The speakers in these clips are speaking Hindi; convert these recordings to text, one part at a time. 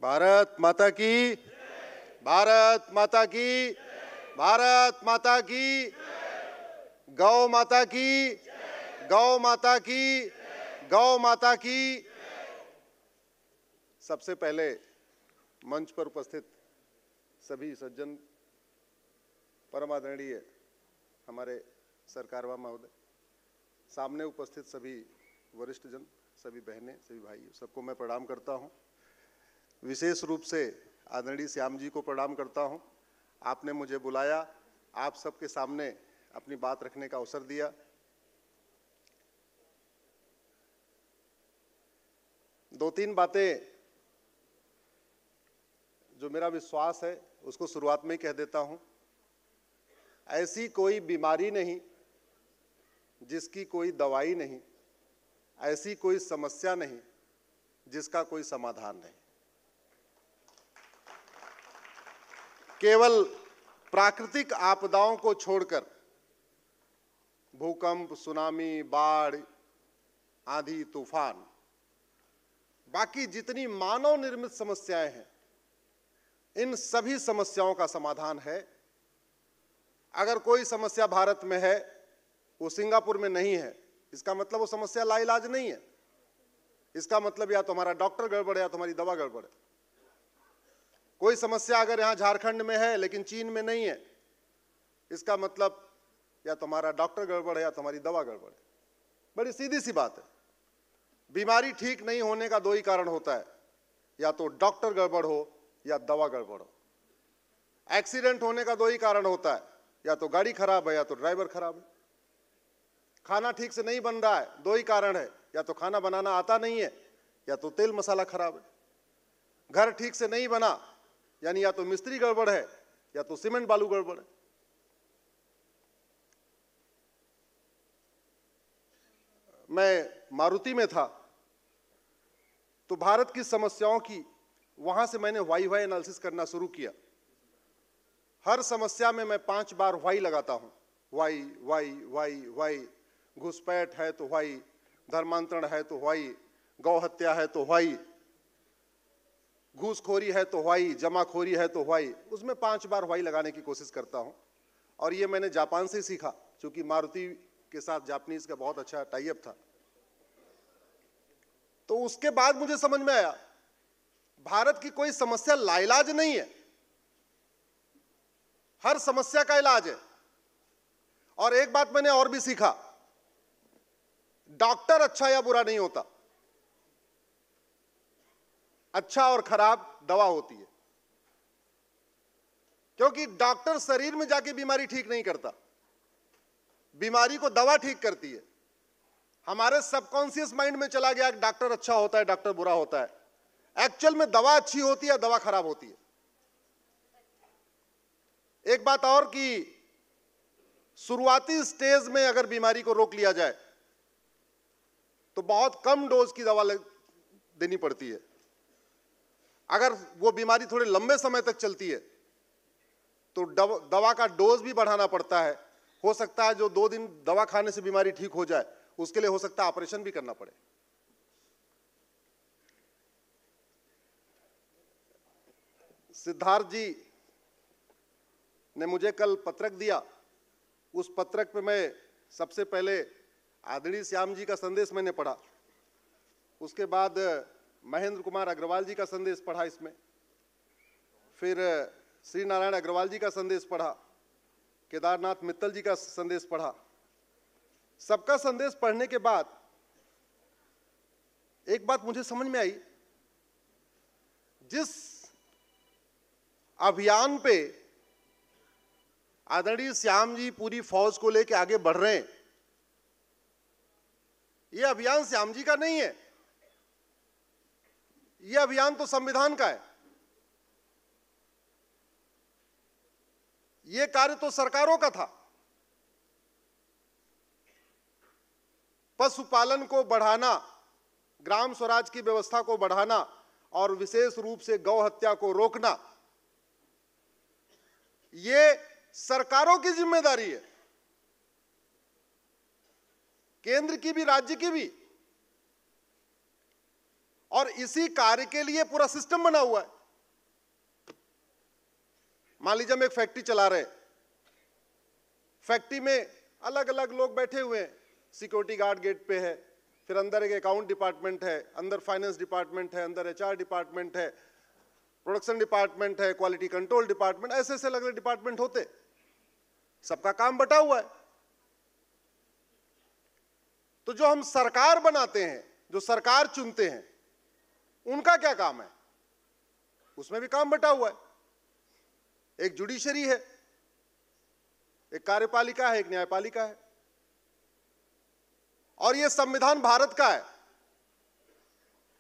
भारत माता की, भारत माता की, भारत माता की, गौ माता की, गौ माता की, गौ माता की। सबसे पहले मंच पर उपस्थित सभी सज्जन, परम आदरणीय हमारे सरकारवा महोदय, सामने उपस्थित सभी वरिष्ठ जन, सभी बहनें, सभी भाई, सबको मैं प्रणाम करता हूं। विशेष रूप से आदरणीय श्याम जी को प्रणाम करता हूं। आपने मुझे बुलाया, आप सबके सामने अपनी बात रखने का अवसर दिया। दो तीन बातें जो मेरा विश्वास है उसको शुरुआत में ही कह देता हूं। ऐसी कोई बीमारी नहीं जिसकी कोई दवाई नहीं, ऐसी कोई समस्या नहीं जिसका कोई समाधान नहीं। केवल प्राकृतिक आपदाओं को छोड़कर, भूकंप, सुनामी, बाढ़, आंधी, तूफान, बाकी जितनी मानव निर्मित समस्याएं हैं, इन सभी समस्याओं का समाधान है। अगर कोई समस्या भारत में है, वो सिंगापुर में नहीं है, इसका मतलब वो समस्या लाइलाज नहीं है। इसका मतलब या तो हमारा डॉक्टर गड़बड़ है या तुम्हारी दवा गड़बड़ है। कोई समस्या अगर यहां झारखंड में है लेकिन चीन में नहीं है, इसका मतलब या तुम्हारा डॉक्टर गड़बड़ है या तुम्हारी दवा गड़बड़ है। बड़ी सीधी सी बात है। बीमारी ठीक नहीं होने का दो ही कारण होता है, या तो डॉक्टर गड़बड़ हो या दवा गड़बड़ हो। एक्सीडेंट होने का दो ही कारण होता है, या तो गाड़ी खराब है या तो ड्राइवर खराब है। खाना ठीक से नहीं बन रहा है, दो ही कारण है, या तो खाना बनाना आता नहीं है या तो तेल मसाला खराब है। घर ठीक से नहीं बना, यानी या तो मिस्त्री गड़बड़ है या तो सीमेंट बालू गड़बड़ है। मैं मारुति में था तो भारत की समस्याओं की वहां से मैंने वाई एनालिसिस करना शुरू किया। हर समस्या में मैं 5 बार वाई लगाता हूं। वाई वाई वाई वाई। घुसपैठ है तो वाई, धर्मांतरण है तो वाई, गौ हत्या है तो वाई, घूसखोरी है तो वाई, जमाखोरी है तो वाई। उसमें 5 बार वाई लगाने की कोशिश करता हूं। और ये मैंने जापान से सीखा, क्योंकि मारुति के साथ जापानीज का बहुत अच्छा टाई अप था। तो उसके बाद मुझे समझ में आया, भारत की कोई समस्या लाइलाज नहीं है, हर समस्या का इलाज है। और एक बात मैंने और भी सीखा, डॉक्टर अच्छा या बुरा नहीं होता, अच्छा और खराब दवा होती है। क्योंकि डॉक्टर शरीर में जाके बीमारी ठीक नहीं करता, बीमारी को दवा ठीक करती है। हमारे सबकॉन्शियस माइंड में चला गया कि डॉक्टर अच्छा होता है, डॉक्टर बुरा होता है। एक्चुअल में दवा अच्छी होती है, दवा खराब होती है। एक बात और कि शुरुआती स्टेज में अगर बीमारी को रोक लिया जाए तो बहुत कम डोज की दवा देनी पड़ती है। अगर वो बीमारी थोड़े लंबे समय तक चलती है तो दवा का डोज भी बढ़ाना पड़ता है। हो सकता है जो 2 दिन दवा खाने से बीमारी ठीक हो जाए, उसके लिए हो सकता है ऑपरेशन भी करना पड़े। सिद्धार्थ जी ने मुझे कल पत्रक दिया। उस पत्रक पे मैं सबसे पहले आदरणीय श्याम जी का संदेश मैंने पढ़ा, उसके बाद महेंद्र कुमार अग्रवाल जी का संदेश पढ़ा इसमें, फिर श्री नारायण अग्रवाल जी का संदेश पढ़ा, केदारनाथ मित्तल जी का संदेश पढ़ा। सबका संदेश पढ़ने के बाद एक बात मुझे समझ में आई, जिस अभियान पे आदरणीय श्याम जी पूरी फौज को लेकर आगे बढ़ रहे हैं, यह अभियान श्याम जी का नहीं है, यह अभियान तो संविधान का है। यह कार्य तो सरकारों का था। पशुपालन को बढ़ाना, ग्राम स्वराज की व्यवस्था को बढ़ाना और विशेष रूप से गौ हत्या को रोकना, यह सरकारों की जिम्मेदारी है, केंद्र की भी, राज्य की भी। और इसी कार्य के लिए पूरा सिस्टम बना हुआ है। मान लीजिए हम एक फैक्ट्री चला रहे हैं, फैक्ट्री में अलग अलग लोग बैठे हुए हैं, सिक्योरिटी गार्ड गेट पे है, फिर अंदर एक अकाउंट डिपार्टमेंट है, अंदर फाइनेंस डिपार्टमेंट है, अंदर एचआर डिपार्टमेंट है, प्रोडक्शन डिपार्टमेंट है, क्वालिटी कंट्रोल डिपार्टमेंट, ऐसे ऐसे अलग अलग डिपार्टमेंट होते, सबका काम बटा हुआ है। तो जो हम सरकार बनाते हैं, जो सरकार चुनते हैं, उनका क्या काम है? उसमें भी काम बटा हुआ है। एक जुडिशरी है, एक कार्यपालिका है, एक न्यायपालिका है। और ये संविधान भारत का है,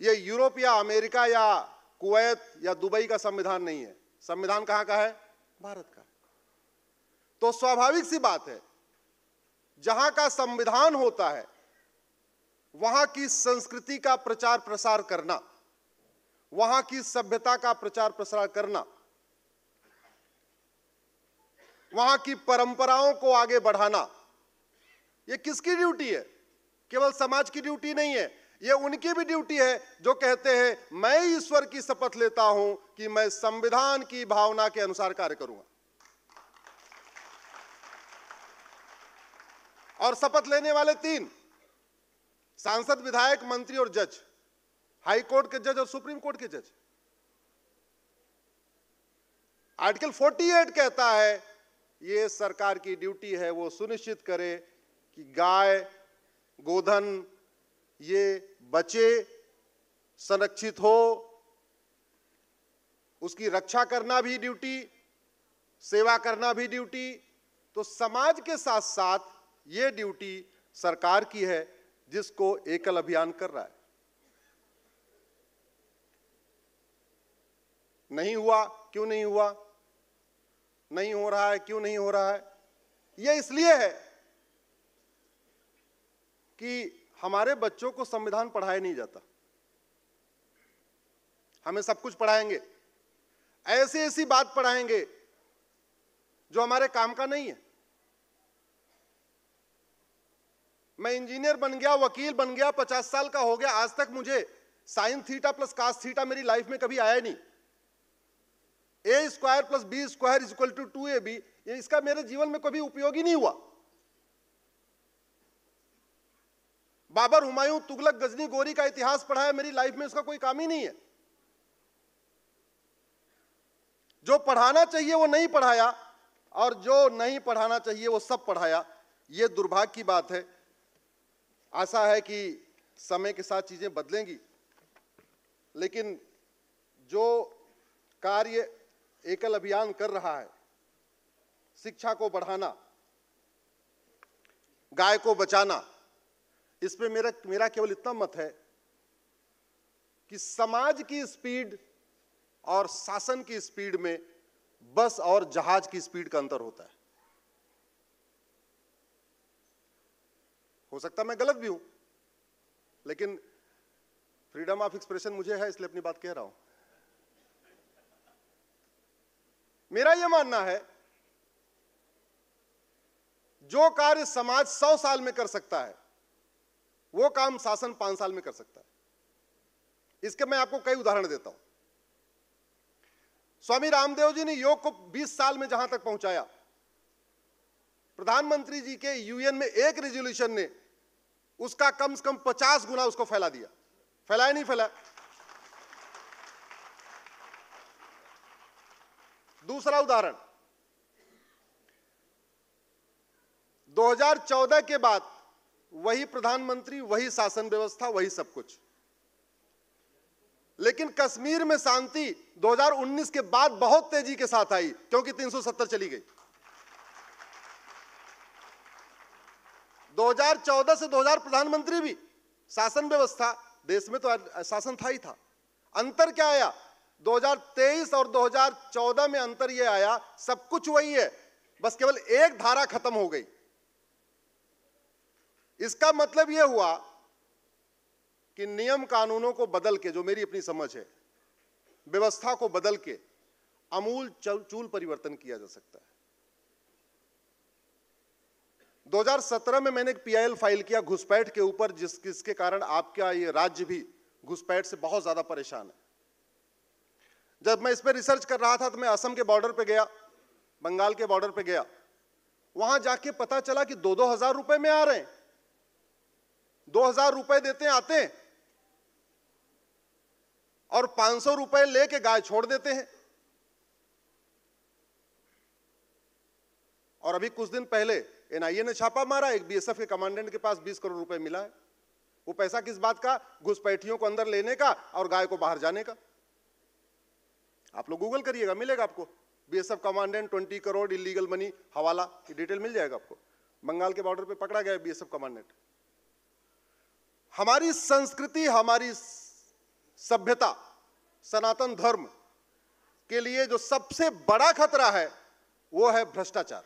ये यूरोप या अमेरिका या कुवैत या दुबई का संविधान नहीं है। संविधान कहां का है? भारत का। तो स्वाभाविक सी बात है, जहां का संविधान होता है वहां की संस्कृति का प्रचार प्रसार करना, वहां की सभ्यता का प्रचार प्रसार करना, वहां की परंपराओं को आगे बढ़ाना, यह किसकी ड्यूटी है? केवल समाज की ड्यूटी नहीं है, यह उनकी भी ड्यूटी है जो कहते हैं मैं ईश्वर की शपथ लेता हूं कि मैं संविधान की भावना के अनुसार कार्य करूंगा। और शपथ लेने वाले तीन: सांसद, विधायक, मंत्री और जज, हाई कोर्ट के जज और सुप्रीम कोर्ट के जज। आर्टिकल 48 कहता है यह सरकार की ड्यूटी है वो सुनिश्चित करे कि गाय, गोधन ये बचे, संरक्षित हो, उसकी रक्षा करना भी ड्यूटी, सेवा करना भी ड्यूटी। तो समाज के साथ साथ ये ड्यूटी सरकार की है, जिसको एकल अभियान कर रहा है। नहीं हुआ, क्यों नहीं हुआ? नहीं हो रहा है, क्यों नहीं हो रहा है? यह इसलिए है कि हमारे बच्चों को संविधान पढ़ाया नहीं जाता। हमें सब कुछ पढ़ाएंगे, ऐसी ऐसी बात पढ़ाएंगे जो हमारे काम का नहीं है। मैं इंजीनियर बन गया, वकील बन गया, 50 साल का हो गया, आज तक मुझे sine theta plus cos theta मेरी लाइफ में कभी आया नहीं। A square plus B square is equal to 2ab, इसका मेरे जीवन में कभी उपयोग ही नहीं हुआ। बाबर, हुमायूं, तुगलक, गजनी, गोरी का इतिहास पढ़ाया, मेरी लाइफ में उसका कोई काम ही नहीं है। जो पढ़ाना चाहिए वो नहीं पढ़ाया, और जो नहीं पढ़ाना चाहिए वो सब पढ़ाया। ये दुर्भाग्य की बात है। आशा है कि समय के साथ चीजें बदलेंगी, लेकिन जो कार्य एकल अभियान कर रहा है, शिक्षा को बढ़ाना, गाय को बचाना, इसमें मेरा केवल इतना मत है कि समाज की स्पीड और शासन की स्पीड में बस और जहाज की स्पीड का अंतर होता है। हो सकता मैं गलत भी हूं, लेकिन फ्रीडम ऑफ एक्सप्रेशन मुझे है, इसलिए अपनी बात कह रहा हूं। मेरा यह मानना है, जो कार्य समाज 100 साल में कर सकता है, वो काम शासन 5 साल में कर सकता है। इसके मैं आपको कई उदाहरण देता हूं। स्वामी रामदेव जी ने योग को 20 साल में जहां तक पहुंचाया, प्रधानमंत्री जी के यूएन में एक रेजोल्यूशन ने उसका कम से कम 50 गुना उसको फैला दिया। फैलाया नहीं फैलाया? दूसरा उदाहरण, 2014 के बाद वही प्रधानमंत्री, वही शासन व्यवस्था, वही सब कुछ, लेकिन कश्मीर में शांति 2019 के बाद बहुत तेजी के साथ आई, क्योंकि 370 चली गई। 2014 से 2000 प्रधानमंत्री भी, शासन व्यवस्था, देश में तो शासन था ही था। अंतर क्या आया? 2023 और 2014 में अंतर यह आया, सब कुछ वही है, बस केवल एक धारा खत्म हो गई। इसका मतलब यह हुआ कि नियम कानूनों को बदल के, जो मेरी अपनी समझ है, व्यवस्था को बदल के आमूल चूल परिवर्तन किया जा सकता है। 2017 में मैंने एक पीआईएल फाइल किया घुसपैठ के ऊपर, जिसके कारण आपका ये राज्य भी घुसपैठ से बहुत ज्यादा परेशान है। जब मैं इस पर रिसर्च कर रहा था तो मैं असम के बॉर्डर पे गया, बंगाल के बॉर्डर पे गया। वहां जाके पता चला कि 2-2 हजार रुपए में आ रहे हैं, 2,000 रुपए देते हैं, आते हैं और 500 रुपए लेके गाय छोड़ देते हैं। और अभी कुछ दिन पहले एनआईए ने छापा मारा, एक बीएसएफ के कमांडेंट के पास 20 करोड़ रुपए मिला है। वो पैसा किस बात का? घुसपैठियों को अंदर लेने का और गाय को बाहर जाने का। आप लोग गूगल करिएगा, मिलेगा आपको। BSF commandant 20 crore illegal money हवाला की डिटेल मिल जाएगा आपको। बंगाल के बॉर्डर पे पकड़ा गया बीएसएफ कमांडेंट। हमारी संस्कृति, हमारी सभ्यता, सनातन धर्म के लिए जो सबसे बड़ा खतरा है वो है भ्रष्टाचार।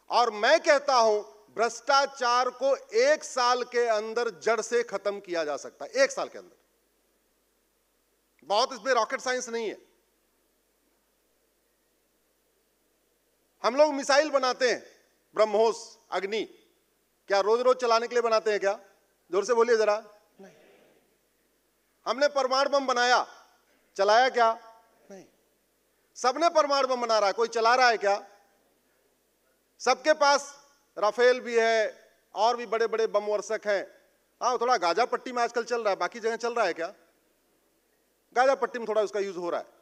और मैं कहता हूं भ्रष्टाचार को 1 साल के अंदर जड़ से खत्म किया जा सकता है, 1 साल के अंदर। बहुत इसमें रॉकेट साइंस नहीं है। हम लोग मिसाइल बनाते हैं, ब्रह्मोस, अग्नि, क्या रोज रोज चलाने के लिए बनाते हैं क्या? जोर से बोलिए जरा। नहीं। हमने परमाणु बम बनाया, चलाया क्या? नहीं। सबने परमाणु बम बना रहा है, कोई चला रहा है क्या? सबके पास राफेल भी है और भी बड़े बड़े बम वर्षक हैं। हाँ, थोड़ा गाजा पट्टी में आजकल चल रहा है, बाकी जगह चल रहा है क्या? गाजा पट्टी में थोड़ा उसका यूज हो रहा है।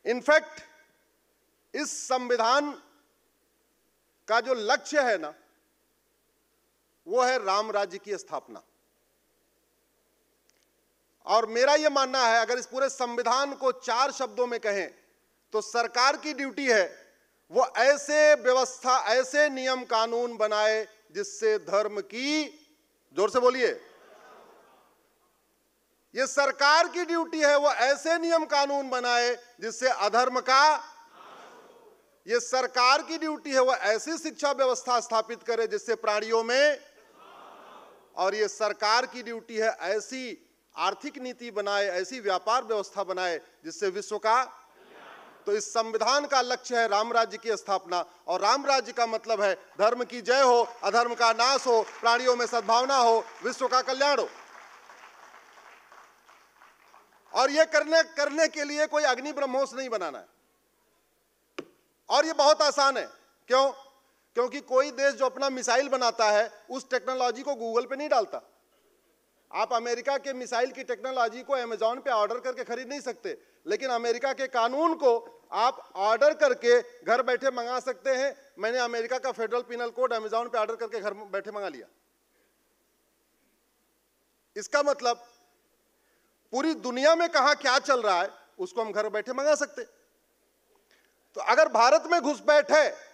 इनफैक्ट इस संविधान का जो लक्ष्य है ना, वो है राम राज्य की स्थापना। और मेरा यह मानना है, अगर इस पूरे संविधान को 4 शब्दों में कहें तो सरकार की ड्यूटी है वो ऐसे व्यवस्था, ऐसे नियम कानून बनाए जिससे धर्म की, जोर से बोलिए, ये सरकार की ड्यूटी है वो ऐसे नियम कानून बनाए जिससे अधर्म का, ये सरकार की ड्यूटी है वो ऐसी शिक्षा व्यवस्था स्थापित करे जिससे प्राणियों में, और ये सरकार की ड्यूटी है ऐसी आर्थिक नीति बनाए, ऐसी व्यापार व्यवस्था बनाए जिससे विश्व का। तो इस संविधान का लक्ष्य है राम राज्य की स्थापना। और राम राज्य का मतलब है धर्म की जय हो, अधर्म का नाश हो, प्राणियों में सद्भावना हो, विश्व का कल्याण हो। और ये करने के लिए कोई अग्नि ब्रह्मोस नहीं बनाना है। और ये बहुत आसान है। क्यों? क्योंकि कोई देश जो अपना मिसाइल बनाता है उस टेक्नोलॉजी को गूगल पे नहीं डालता। आप अमेरिका के मिसाइल की टेक्नोलॉजी को अमेजॉन पे ऑर्डर करके खरीद नहीं सकते, लेकिन अमेरिका के कानून को आप ऑर्डर करके घर बैठे मंगा सकते हैं। मैंने अमेरिका का फेडरल पिनल कोड अमेजॉन पे ऑर्डर करके घर बैठे मंगा लिया। इसका मतलब पूरी दुनिया में कहां क्या चल रहा है उसको हम घर बैठे मंगा सकते। तो अगर भारत में घुसपैठ है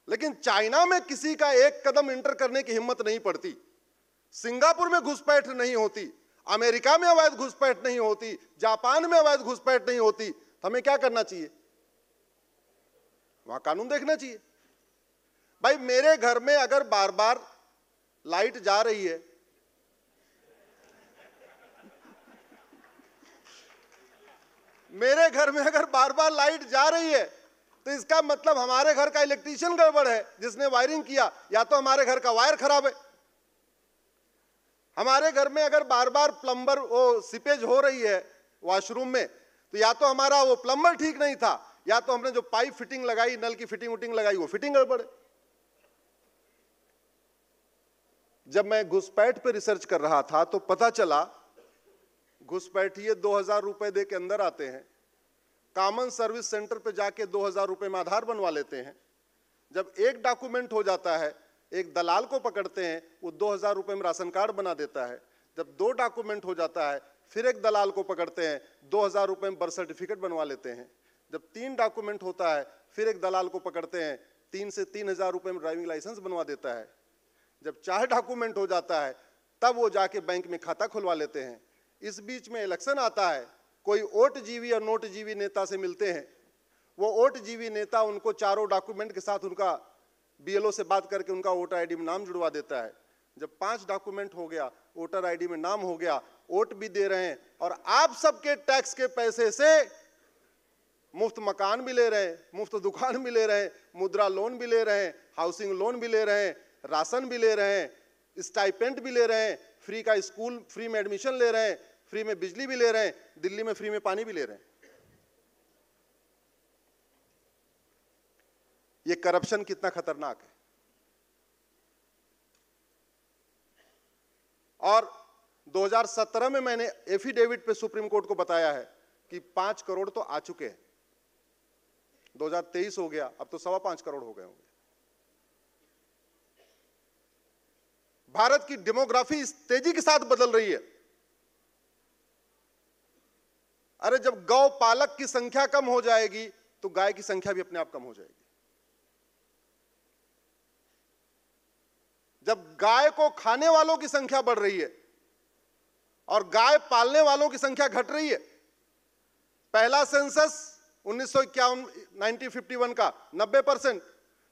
लेकिन चाइना में किसी का एक कदम इंटर करने की हिम्मत नहीं पड़ती, सिंगापुर में घुसपैठ नहीं होती, अमेरिका में अवैध घुसपैठ नहीं होती, जापान में अवैध घुसपैठ नहीं होती, तो हमें क्या करना चाहिए? वहां कानून देखना चाहिए। भाई मेरे घर में अगर बार बार लाइट जा रही है, मेरे घर में अगर बार बार लाइट जा रही है तो इसका मतलब हमारे घर का इलेक्ट्रीशियन गड़बड़ है जिसने वायरिंग किया, या तो हमारे घर का वायर खराब है। हमारे घर में अगर बार बार प्लम्बर वो सीपेज हो रही है वॉशरूम में, तो या तो हमारा वो प्लम्बर ठीक नहीं था, या तो हमने जो पाइप फिटिंग लगाई, नल की फिटिंग लगाई, वो फिटिंग गड़बड़ है। जब मैं घुसपैठ पे रिसर्च कर रहा था तो पता चला घुसपैठिए 2,000 रुपए दे के अंदर आते हैं, कॉमन सर्विस सेंटर पे जाके 2,000 रुपए में आधार बनवा लेते हैं। जब एक डॉक्यूमेंट हो जाता है, एक दलाल को पकड़ते हैं, वो 2,000 रुपए में राशन कार्ड बना देता है। जब 2 डॉक्यूमेंट हो जाता है, फिर एक दलाल को पकड़ते हैं, 2,000 रुपए में बर्थ सर्टिफिकेट बनवा लेते हैं। जब 3 डॉक्यूमेंट होता है, फिर एक दलाल को पकड़ते हैं, 3 से 3,000 रुपए में ड्राइविंग लाइसेंस बनवा देता है। जब 4 डॉक्यूमेंट हो जाता है, तब वो जाके बैंक में खाता खुलवा लेते हैं। इस बीच में इलेक्शन आता है, कोई ओट जीवी और नोट जीवी नेता से मिलते हैं। वो ओट जीवी नेता उनको चारों डॉक्यूमेंट के साथ उनका बीएलओ से बात करके उनका वोटर आईडी में नाम जुड़वा देता है। जब 5 डॉक्यूमेंट हो गया, वोटर आईडी में नाम हो गया, वोट भी दे रहे हैं, और आप सबके टैक्स के पैसे से मुफ्त मकान भी ले रहे हैं, मुफ्त दुकान भी ले रहे हैं, मुद्रा लोन भी ले रहे हैं, हाउसिंग लोन भी ले रहे हैं, राशन भी ले रहे हैं, स्टाइपेंड भी ले रहे हैं, फ्री का स्कूल, फ्री में एडमिशन ले रहे हैं, फ्री में बिजली भी ले रहे हैं, दिल्ली में फ्री में पानी भी ले रहे हैं। ये करप्शन कितना खतरनाक है। और 2017 में मैंने एफिडेविट पे सुप्रीम कोर्ट को बताया है कि 5 करोड़ तो आ चुके हैं। 2023 हो गया, अब तो 5.25 करोड़ हो गए होंगे। भारत की डेमोग्राफी इस तेजी के साथ बदल रही है। अरे जब गौ पालक की संख्या कम हो जाएगी तो गाय की संख्या भी अपने आप कम हो जाएगी। जब गाय को खाने वालों की संख्या बढ़ रही है और गाय पालने वालों की संख्या घट रही है। पहला सेंसस 1951 का 90%,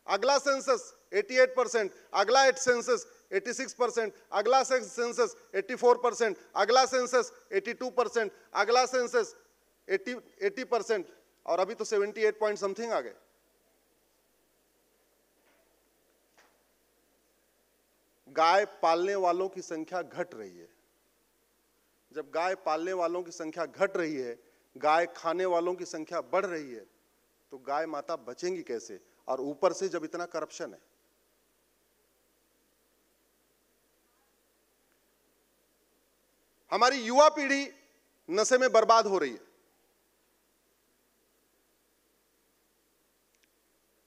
अगला सेंसस 88%, अगला सेंसस 86%, अगला सेंसस 84%, अगला सेंसस 82%, अगला सेंसस 80% और अभी तो 78 पॉइंट समथिंग आ गए। गाय पालने वालों की संख्या घट रही है। जब गाय पालने वालों की संख्या घट रही है, गाय खाने वालों की संख्या बढ़ रही है, तो गाय माता बचेंगी कैसे? और ऊपर से जब इतना करप्शन है। हमारी युवा पीढ़ी नशे में बर्बाद हो रही है।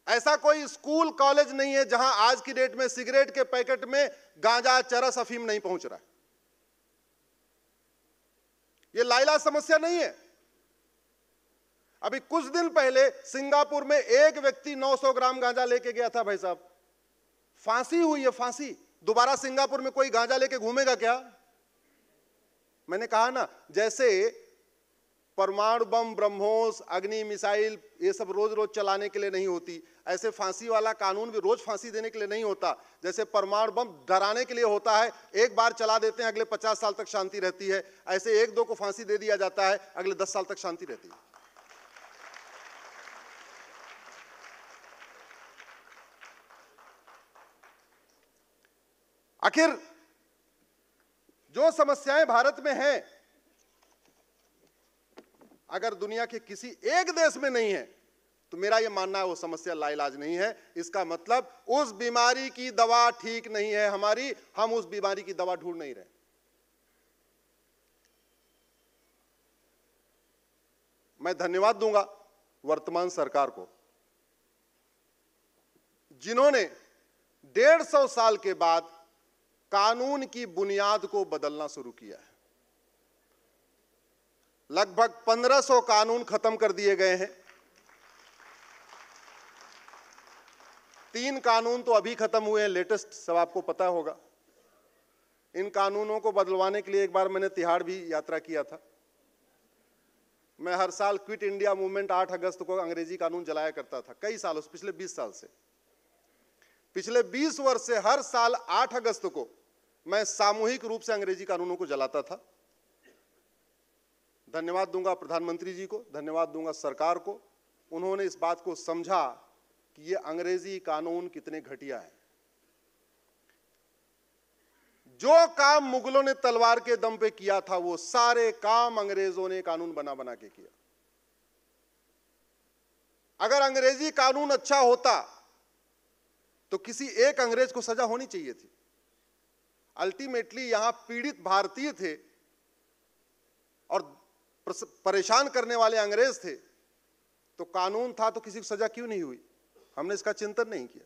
ऐसा कोई स्कूल कॉलेज नहीं है जहां आज की डेट में सिगरेट के पैकेट में गांजा, चरस, अफीम नहीं पहुंच रहा है। यह लाइलाज समस्या नहीं है। अभी कुछ दिन पहले सिंगापुर में एक व्यक्ति 900 ग्राम गांजा लेके गया था। भाई साहब, फांसी हुई है, फांसी। दोबारा सिंगापुर में कोई गांजा लेके घूमेगा क्या? मैंने कहा ना, जैसे परमाणु बम, ब्रह्मोस, अग्नि मिसाइल ये सब रोज रोज चलाने के लिए नहीं होती, ऐसे फांसी वाला कानून भी रोज फांसी देने के लिए नहीं होता। जैसे परमाणु बम डराने के लिए होता है, एक बार चला देते हैं, अगले 50 साल तक शांति रहती है। ऐसे एक दो को फांसी दे दिया जाता है, अगले 10 साल तक शांति रहती है। आखिर जो समस्याएं भारत में हैं, अगर दुनिया के किसी एक देश में नहीं है तो मेरा यह मानना है वो समस्या लाइलाज नहीं है। इसका मतलब उस बीमारी की दवा ठीक नहीं है हमारी, हम उस बीमारी की दवा ढूंढ नहीं रहे। मैं धन्यवाद दूंगा वर्तमान सरकार को, जिन्होंने 150 साल के बाद कानून की बुनियाद को बदलना शुरू किया है। लगभग 1500 कानून खत्म कर दिए गए हैं। 3 कानून तो अभी खत्म हुए हैं, लेटेस्ट, सब आपको पता होगा। इन कानूनों को बदलवाने के लिए एक बार मैंने तिहाड़ भी यात्रा किया था। मैं हर साल क्विट इंडिया मूवमेंट 8 अगस्त को अंग्रेजी कानून जलाया करता था, कई सालों से, पिछले 20 साल से। पिछले 20 वर्ष से हर साल 8 अगस्त को मैं सामूहिक रूप से अंग्रेजी कानूनों को जलाता था। धन्यवाद दूंगा प्रधानमंत्री जी को, धन्यवाद दूंगा सरकार को। उन्होंने इस बात को समझा कि ये अंग्रेजी कानून कितने घटिया है। जो काम मुगलों ने तलवार के दम पे किया था, वो सारे काम अंग्रेजों ने कानून बना बना के किया। अगर अंग्रेजी कानून अच्छा होता तो किसी एक अंग्रेज को सजा होनी चाहिए थी। अल्टीमेटली यहां पीड़ित भारतीय थे और परेशान करने वाले अंग्रेज थे, तो कानून था तो किसी को सजा क्यों नहीं हुई? हमने इसका चिंतन नहीं किया।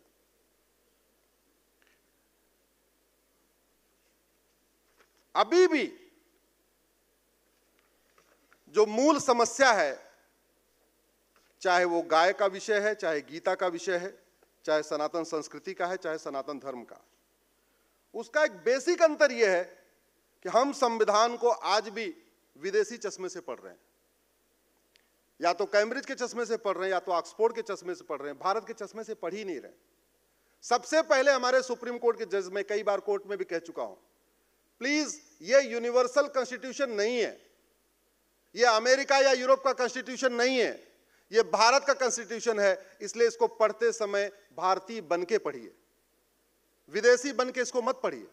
अभी भी जो मूल समस्या है, चाहे वो गाय का विषय है, चाहे गीता का विषय है, चाहे सनातन संस्कृति का है, चाहे सनातन धर्म का, उसका एक बेसिक अंतर यह है कि हम संविधान को आज भी विदेशी चश्मे से पढ़ रहे हैं। या तो कैम्ब्रिज के चश्मे से पढ़ रहे हैं, या तो ऑक्सफोर्ड के चश्मे से पढ़ रहे हैं, भारत के चश्मे से पढ़ ही नहीं रहे। सबसे पहले हमारे सुप्रीम कोर्ट के जज, मैं कई बार कोर्ट में भी कह चुका हूं, प्लीज ये यूनिवर्सल कॉन्स्टिट्यूशन नहीं है, ये अमेरिका या यूरोप का कॉन्स्टिट्यूशन नहीं है, ये भारत का कॉन्स्टिट्यूशन है। इसलिए इसको पढ़ते समय भारतीय बन के पढ़िए। विदेशी बन के इसको मत पढ़िए।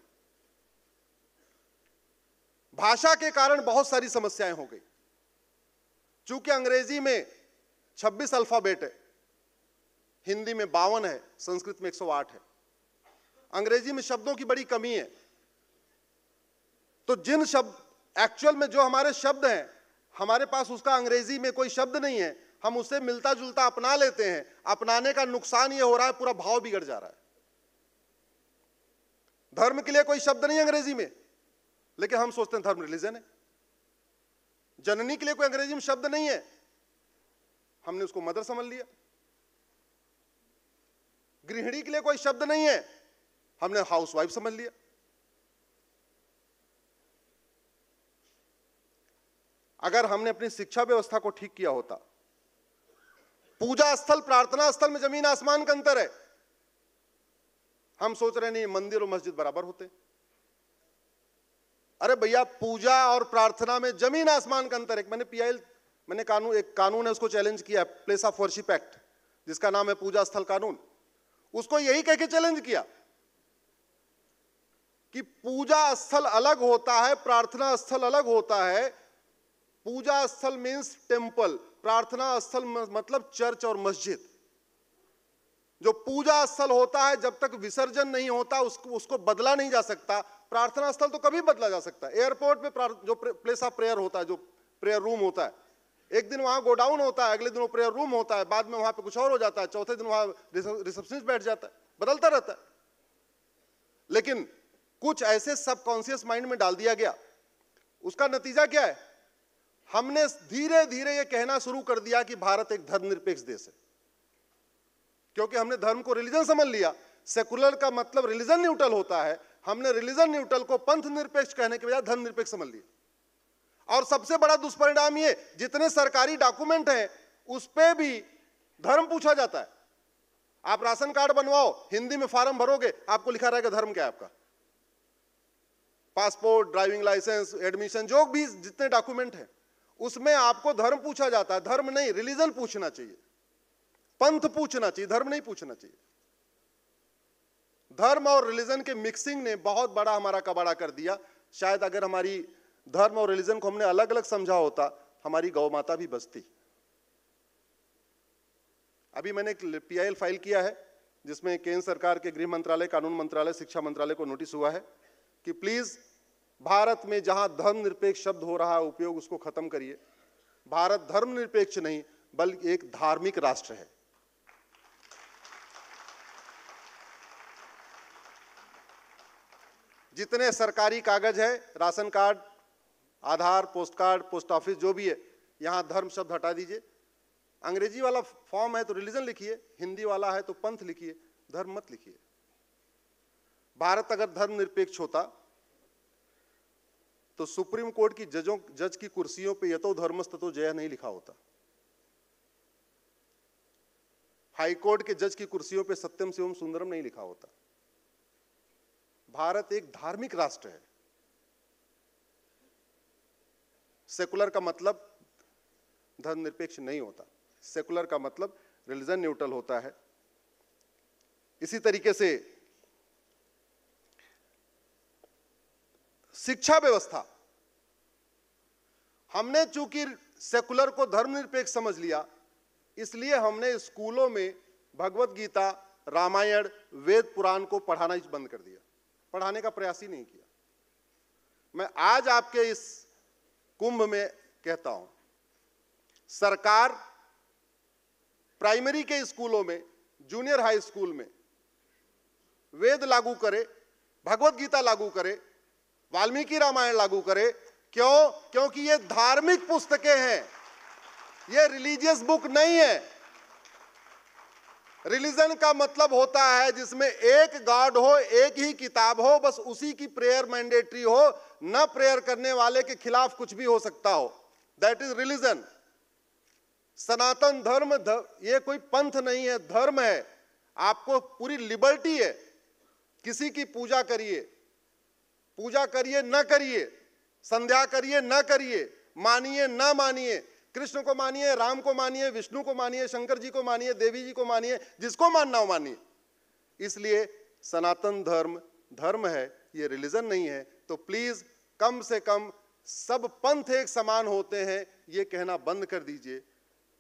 भाषा के कारण बहुत सारी समस्याएं हो गई। चूंकि अंग्रेजी में 26 अल्फाबेट है, हिंदी में 52 है, संस्कृत में 108 है। अंग्रेजी में शब्दों की बड़ी कमी है, तो जिन शब्द एक्चुअल में जो हमारे शब्द हैं, हमारे पास उसका अंग्रेजी में कोई शब्द नहीं है, हम उससे मिलता जुलता अपना लेते हैं। अपनाने का नुकसान यह हो रहा है, पूरा भाव बिगड़ जा रहा है। धर्म के लिए कोई शब्द नहीं अंग्रेजी में, लेकिन हम सोचते हैं धर्म रिलीजन है। जननी के लिए कोई अंग्रेजी में शब्द नहीं है, हमने उसको मदर समझ लिया। गृहिणी के लिए कोई शब्द नहीं है, हमने हाउसवाइफ समझ लिया। अगर हमने अपनी शिक्षा व्यवस्था को ठीक किया होता, पूजा स्थल प्रार्थना स्थल में जमीन आसमान का अंतर है। हम सोच रहे नहीं मंदिर और मस्जिद बराबर होते। अरे भैया, पूजा और प्रार्थना में जमीन आसमान का अंतर है। मैंने एक कानून है, उसको चैलेंज किया, प्लेस ऑफ वर्शिप एक्ट, जिसका नाम है पूजा स्थल कानून। उसको यही कह के चैलेंज किया कि पूजा स्थल अलग होता है, प्रार्थना स्थल अलग होता है। पूजा स्थल मीन्स टेम्पल, प्रार्थना स्थल मतलब चर्च और मस्जिद। जो पूजा स्थल होता है, जब तक विसर्जन नहीं होता उसको बदला नहीं जा सकता। प्रार्थना स्थल तो कभी बदला जा सकता है। एयरपोर्ट पे जो प्लेस ऑफ प्रेयर होता है, जो प्रेयर रूम होता है, एक दिन वहां गोडाउन होता है, अगले दिन वो प्रेयर रूम होता है, बाद में वहां पे कुछ और हो जाता है, चौथे दिन वहां रिसेप्शनिस्ट बैठ जाता है, बदलता रहता है। लेकिन कुछ ऐसे सबकॉन्शियस माइंड में डाल दिया गया, उसका नतीजा क्या है? हमने धीरे धीरे यह कहना शुरू कर दिया कि भारत एक धर्मनिरपेक्ष देश है, क्योंकि हमने धर्म को रिलीजन समझ लिया। सेकुलर का मतलब रिलीजन न्यूट्रल होता है, हमने रिलीजन न्यूट्रल को पंथ निरपेक्ष कहने के बजाय धर्म निरपेक्ष समझ लिया। और सबसे बड़ा दुष्परिणाम ये, जितने सरकारी डॉक्यूमेंट हैं उस पे भी धर्म पूछा जाता है। आप राशन कार्ड बनवाओ, हिंदी में फॉर्म भरोगे, आपको लिखा रहेगा धर्म क्या है आपका। पासपोर्ट, ड्राइविंग लाइसेंस, एडमिशन, जो भी जितने डॉक्यूमेंट हैं उसमें आपको धर्म पूछा जाता है। धर्म नहीं, रिलीजन पूछना चाहिए, पंथ पूछना चाहिए, धर्म नहीं पूछना चाहिए। धर्म और रिलीजन के मिक्सिंग ने बहुत बड़ा हमारा कबाड़ा कर दिया। शायद अगर हमारी धर्म और रिलीजन को हमने अलग अलग समझा होता, हमारी गौ माता भी बचती। अभी मैंने एक PIL फाइल किया है, जिसमें केंद्र सरकार के गृह मंत्रालय, कानून मंत्रालय, शिक्षा मंत्रालय को नोटिस हुआ है कि प्लीज भारत में जहां धर्मनिरपेक्ष शब्द हो रहा है उपयोग, उसको खत्म करिए। भारत धर्मनिरपेक्ष नहीं बल्कि एक धार्मिक राष्ट्र है। जितने सरकारी कागज है, राशन कार्ड, आधार, पोस्ट कार्ड, पोस्ट ऑफिस, जो भी है, यहां धर्म शब्द हटा दीजिए। अंग्रेजी वाला फॉर्म है तो रिलीजन लिखिए, हिंदी वाला है तो पंथ लिखिए, धर्म मत लिखिए। भारत अगर धर्मनिरपेक्ष होता तो सुप्रीम कोर्ट की जज की कुर्सियों पे यतो धर्मस्ततो जयः नहीं लिखा होता। हाई कोर्ट के जज की कुर्सियों पे सत्यम शिवम सुंदरम नहीं लिखा होता। भारत एक धार्मिक राष्ट्र है। सेकुलर का मतलब धर्मनिरपेक्ष नहीं होता, सेकुलर का मतलब रिलीजन न्यूट्रल होता है। इसी तरीके से शिक्षा व्यवस्था, हमने चूंकि सेकुलर को धर्मनिरपेक्ष समझ लिया, इसलिए हमने स्कूलों में भगवत गीता, रामायण, वेद पुराण को पढ़ाना ही बंद कर दिया, पढ़ाने का प्रयास ही नहीं किया। मैं आज आपके इस कुंभ में कहता हूं, सरकार प्राइमरी के स्कूलों में, जूनियर हाई स्कूल में वेद लागू करे, भगवत गीता लागू करे, वाल्मीकि रामायण लागू करे। क्यों? क्योंकि ये धार्मिक पुस्तकें हैं, ये रिलीजियस बुक नहीं है। रिलीजन का मतलब होता है जिसमें एक गॉड हो, एक ही किताब हो, बस उसी की प्रेयर मैंडेटरी हो, न प्रेयर करने वाले के खिलाफ कुछ भी हो सकता हो, दैट इज रिलीजन। सनातन धर्म ये कोई पंथ नहीं है, धर्म है। आपको पूरी लिबर्टी है, किसी की पूजा करिए, पूजा करिए न करिए, संध्या करिए न करिए, मानिए न मानिए, कृष्ण को मानिए, राम को मानिए, विष्णु को मानिए, शंकर जी को मानिए, देवी जी को मानिए, जिसको मानना हो मानिए। इसलिए सनातन धर्म धर्म है, ये रिलीजन नहीं है। तो प्लीज कम से कम सब पंथ एक समान होते हैं ये कहना बंद कर दीजिए।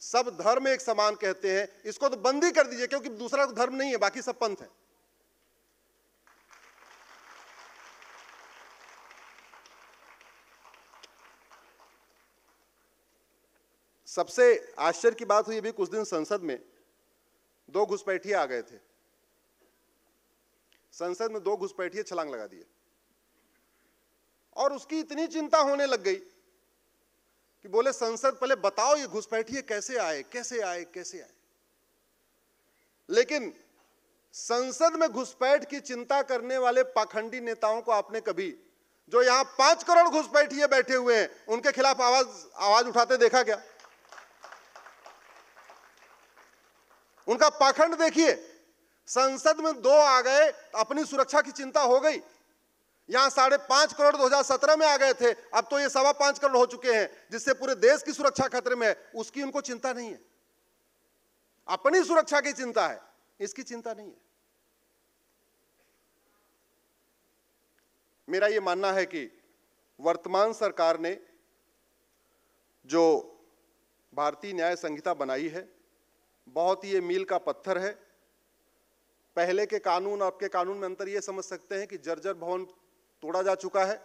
सब धर्म एक समान कहते हैं, इसको तो बंद ही कर दीजिए, क्योंकि दूसरा धर्म नहीं है, बाकी सब पंथ है। सबसे आश्चर्य की बात हुई, अभी कुछ दिन संसद में 2 घुसपैठिए आ गए थे। संसद में 2 घुसपैठिए छलांग लगा दिए और उसकी इतनी चिंता होने लग गई कि बोले संसद पहले बताओ ये घुसपैठिए कैसे आए, कैसे आए, कैसे आए। लेकिन संसद में घुसपैठ की चिंता करने वाले पाखंडी नेताओं को आपने कभी, जो यहां 5 करोड़ घुसपैठिए बैठे हुए हैं, उनके खिलाफ आवाज उठाते देखा क्या? उनका पाखंड देखिए। संसद में 2 आ गए, अपनी सुरक्षा की चिंता हो गई। यहां 5.5 करोड़ 2017 में आ गए थे, अब तो ये 5.25 करोड़ हो चुके हैं, जिससे पूरे देश की सुरक्षा खतरे में है। उसकी उनको चिंता नहीं है, अपनी सुरक्षा की चिंता है, इसकी चिंता नहीं है। मेरा यह मानना है कि वर्तमान सरकार ने जो भारतीय न्याय संहिता बनाई है, बहुत ही ये मील का पत्थर है। पहले के कानून और अब के कानून में अंतर ये समझ सकते हैं कि जर्जर भवन तोड़ा जा चुका है,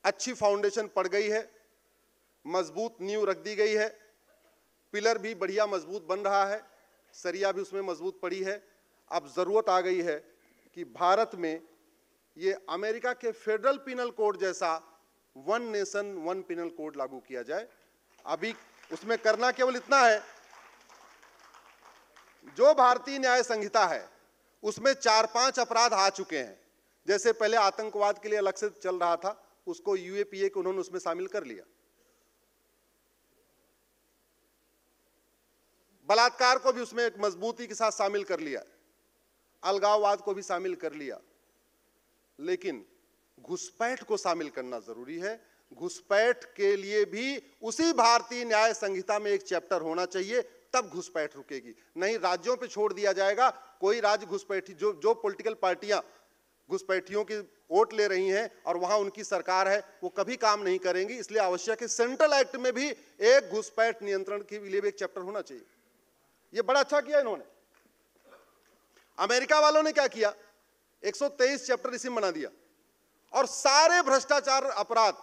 अच्छी फाउंडेशन पड़ गई है, मजबूत नींव रख दी गई है, पिलर भी बढ़िया मजबूत बन रहा है, सरिया भी उसमें मजबूत पड़ी है। अब जरूरत आ गई है कि भारत में ये अमेरिका के फेडरल पिनल कोड जैसा 1 नेशन 1 पिनल कोड लागू किया जाए। अभी उसमें करना केवल इतना है, जो भारतीय न्याय संहिता है उसमें 4-5 अपराध आ चुके हैं। जैसे पहले आतंकवाद के लिए अलग से चल रहा था, उसको यूएपीए को उन्होंने उसमें शामिल कर लिया। बलात्कार को भी उसमें एक मजबूती के साथ शामिल कर लिया, अलगाववाद को भी शामिल कर लिया। लेकिन घुसपैठ को शामिल करना जरूरी है। घुसपैठ के लिए भी उसी भारतीय न्याय संहिता में एक चैप्टर होना चाहिए, तब घुसपैठ रुकेगी। नहीं राज्यों पे छोड़ दिया जाएगा। कोई राज्य घुसपैठी, जो पॉलिटिकल पार्टियां घुसपैठियों की वोट ले रही हैं और वहां उनकी सरकार है, वो कभी काम नहीं करेंगी। इसलिए आवश्यक है सेंट्रल एक्ट में भी एक घुसपैठ नियंत्रण के लिए भी एक चैप्टर होना चाहिए। ये बड़ा अच्छा किया इन्होंने। अमेरिका वालों ने क्या किया, 123 चैप्टर इसी में बना दिया और सारे भ्रष्टाचार अपराध,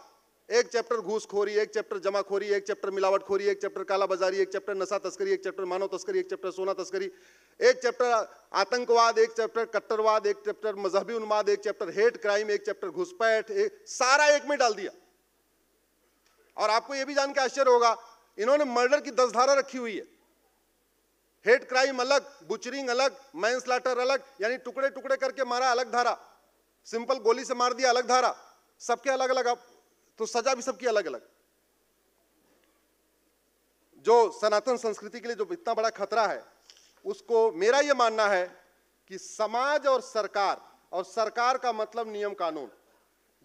एक चैप्टर घूसखोरी, एक चैप्टर जमाखोरी, एक चैप्टर मिलावटखोरी, एक चैप्टर कालाबाजारी, एक चैप्टर नशा तस्करी, एक चैप्टर मानव तस्करी, एक चैप्टर सोना तस्करी, एक चैप्टर आतंकवाद, एक चैप्टर कट्टरवाद, एक चैप्टर मजहबी उन्माद, एक चैप्टर हेट क्राइम, एक चैप्टर घुसपैठ, सारा एक में डाल दिया। और आपको यह भी जान के आश्चर्य होगा, इन्होंने मर्डर की 10 धारा रखी हुई है। हेट क्राइम अलग, बुचरिंग अलग, मैनस्लॉटर अलग, यानी टुकड़े टुकड़े करके मारा अलग धारा, सिंपल गोली से मार दिया अलग धारा, सबके अलग अलग। अब तो सजा भी सबकी अलग अलग। जो सनातन संस्कृति के लिए जो इतना बड़ा खतरा है, उसको मेरा यह मानना है कि समाज और सरकार का मतलब नियम कानून।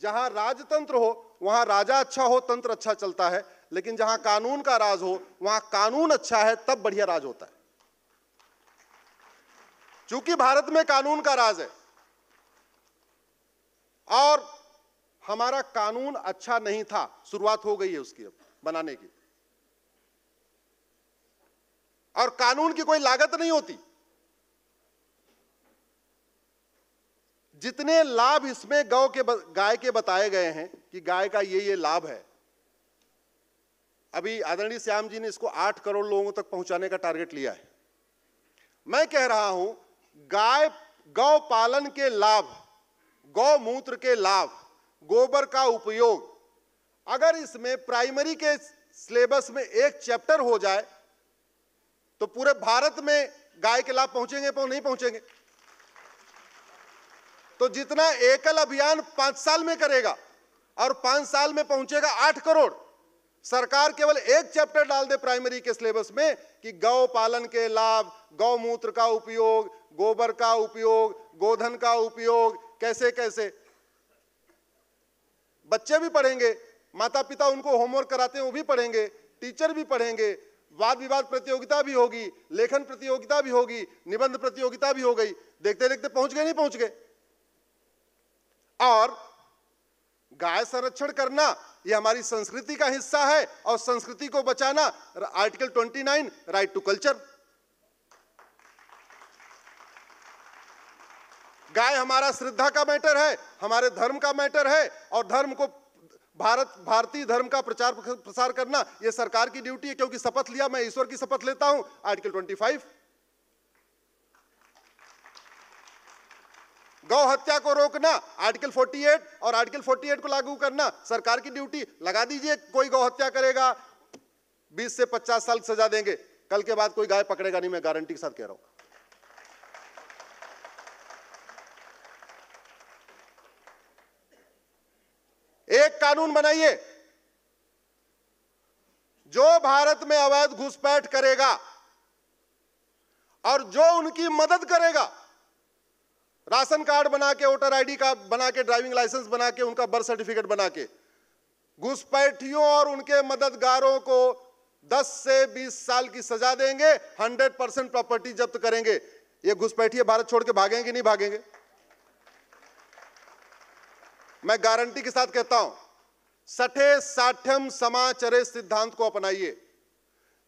जहां राजतंत्र हो वहां राजा अच्छा हो, तंत्र अच्छा चलता है, लेकिन जहां कानून का राज हो वहां कानून अच्छा है, तब बढ़िया राज होता है। चूंकि भारत में कानून का राज है और हमारा कानून अच्छा नहीं था, शुरुआत हो गई है उसकी अब बनाने की, और कानून की कोई लागत नहीं होती। जितने लाभ इसमें गाय के बताए गए हैं कि गाय का ये लाभ है, अभी आदरणीय श्याम जी ने इसको 8 करोड़ लोगों तक पहुंचाने का टारगेट लिया है। मैं कह रहा हूं, गौ पालन के लाभ, गौमूत्र के लाभ, गोबर का उपयोग, अगर इसमें प्राइमरी के सिलेबस में एक चैप्टर हो जाए तो पूरे भारत में गाय के लाभ पहुंचेंगे नहीं पहुंचेंगे? तो जितना एकल अभियान 5 साल में करेगा और 5 साल में पहुंचेगा 8 करोड़। सरकार केवल एक चैप्टर डाल दे प्राइमरी के सिलेबस में कि गौ पालन के लाभ, गौमूत्र का उपयोग, गोबर का उपयोग, गोधन का उपयोग कैसे कैसे, बच्चे भी पढ़ेंगे, माता पिता उनको होमवर्क कराते हैं वो भी पढ़ेंगे, टीचर भी पढ़ेंगे, वाद विवाद प्रतियोगिता भी होगी, लेखन प्रतियोगिता भी होगी, निबंध प्रतियोगिता भी हो गई। देखते देखते पहुंच गए, नहीं पहुंच गए। और गाय संरक्षण करना यह हमारी संस्कृति का हिस्सा है, और संस्कृति को बचाना आर्टिकल 29 राइट टू कल्चर। गाय हमारा श्रद्धा का मैटर है, हमारे धर्म का मैटर है, और धर्म को भारतीय धर्म का प्रचार प्रसार करना यह सरकार की ड्यूटी है, क्योंकि शपथ लिया, मैं ईश्वर की शपथ लेता हूं, आर्टिकल 25। गौ हत्या को रोकना आर्टिकल 48, और आर्टिकल 48 को लागू करना सरकार की ड्यूटी। लगा दीजिए, कोई गौ हत्या करेगा 20 से 50 साल सजा देंगे, कल के बाद कोई गाय पकड़ेगा नहीं, मैं गारंटी के साथ कह रहा हूं। एक कानून बनाइए, जो भारत में अवैध घुसपैठ करेगा और जो उनकी मदद करेगा, राशन कार्ड बना के, वोटर आईडी कार्ड बना के, ड्राइविंग लाइसेंस बना के, उनका बर्थ सर्टिफिकेट बना के, घुसपैठियों और उनके मददगारों को 10 से 20 साल की सजा देंगे, 100% प्रॉपर्टी जब्त करेंगे। ये घुसपैठिए भारत छोड़ के भागेंगे नहीं भागेंगे? मैं गारंटी के साथ कहता हूं, सठे साठ्यम समाचरे सिद्धांत को अपनाइए।